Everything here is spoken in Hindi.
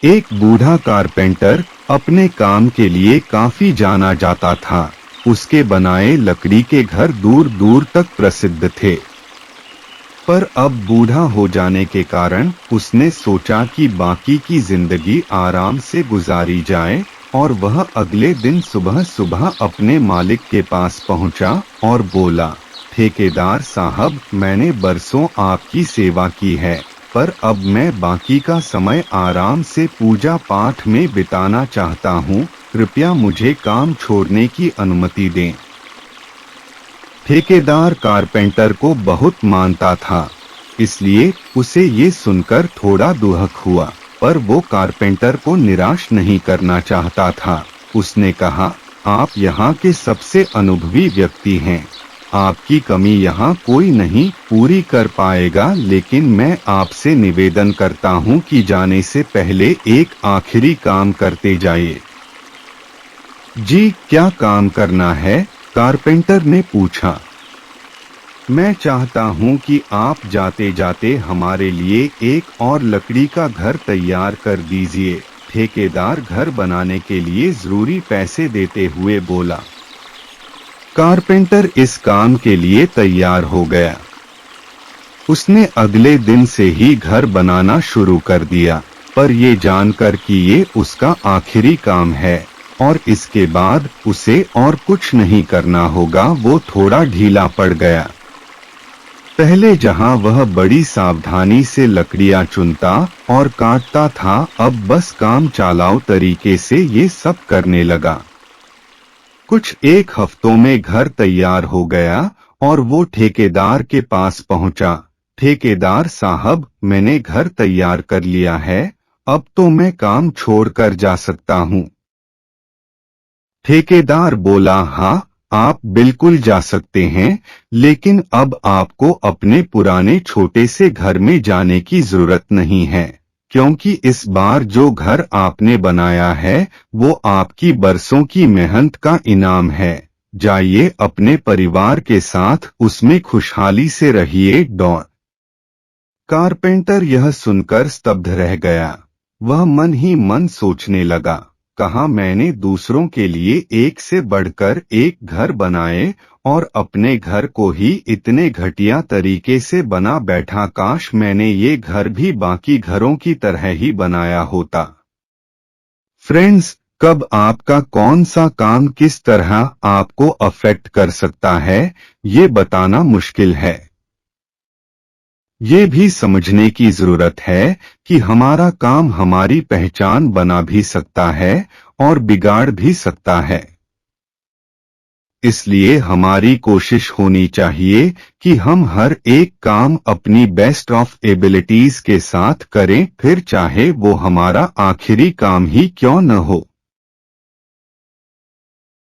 एक बूढ़ा कारपेंटर अपने काम के लिए काफी जाना जाता था। उसके बनाए लकड़ी के घर दूर दूर तक प्रसिद्ध थे। पर अब बूढ़ा हो जाने के कारण उसने सोचा कि बाकी की जिंदगी आराम से गुजारी जाए, और वह अगले दिन सुबह सुबह अपने मालिक के पास पहुंचा और बोला, ठेकेदार साहब, मैंने बरसों आपकी सेवा की है, पर अब मैं बाकी का समय आराम से पूजा पाठ में बिताना चाहता हूँ। कृपया मुझे काम छोड़ने की अनुमति दें। ठेकेदार कारपेंटर को बहुत मानता था, इसलिए उसे ये सुनकर थोड़ा दुहक हुआ, पर वो कारपेंटर को निराश नहीं करना चाहता था। उसने कहा, आप यहाँ के सबसे अनुभवी व्यक्ति हैं, आपकी कमी यहाँ कोई नहीं पूरी कर पाएगा, लेकिन मैं आपसे निवेदन करता हूँ कि जाने से पहले एक आखिरी काम करते जाइए। जी, क्या काम करना है? कारपेंटर ने पूछा। मैं चाहता हूं कि आप जाते जाते हमारे लिए एक और लकड़ी का घर तैयार कर दीजिए। ठेकेदार घर बनाने के लिए जरूरी पैसे देते हुए बोला। कारपेंटर इस काम के लिए तैयार हो गया। उसने अगले दिन से ही घर बनाना शुरू कर दिया, पर ये जानकर कि ये उसका आखिरी काम है और इसके बाद उसे और कुछ नहीं करना होगा, वो थोड़ा ढीला पड़ गया। पहले जहां वह बड़ी सावधानी से लकड़ियां चुनता और काटता था, अब बस काम चालाऊ तरीके से ये सब करने लगा। कुछ एक हफ्तों में घर तैयार हो गया और वो ठेकेदार के पास पहुंचा। ठेकेदार साहब, मैंने घर तैयार कर लिया है, अब तो मैं काम छोड़कर जा सकता हूँ। ठेकेदार बोला, हाँ, आप बिल्कुल जा सकते हैं, लेकिन अब आपको अपने पुराने छोटे से घर में जाने की जरूरत नहीं है, क्योंकि इस बार जो घर आपने बनाया है वो आपकी बरसों की मेहनत का इनाम है। जाइए, अपने परिवार के साथ उसमें खुशहाली से रहिए। डॉन कारपेंटर यह सुनकर स्तब्ध रह गया। वह मन ही मन सोचने लगा, कहा मैंने दूसरों के लिए एक से बढ़कर एक घर बनाए और अपने घर को ही इतने घटिया तरीके से बना बैठा। काश मैंने ये घर भी बाकी घरों की तरह ही बनाया होता। फ्रेंड्स, कब आपका कौन सा काम किस तरह आपको अफेक्ट कर सकता है, ये बताना मुश्किल है। ये भी समझने की जरूरत है कि हमारा काम हमारी पहचान बना भी सकता है और बिगाड़ भी सकता है। इसलिए हमारी कोशिश होनी चाहिए कि हम हर एक काम अपनी बेस्ट ऑफ एबिलिटीज के साथ करें, फिर चाहे वो हमारा आखिरी काम ही क्यों न हो।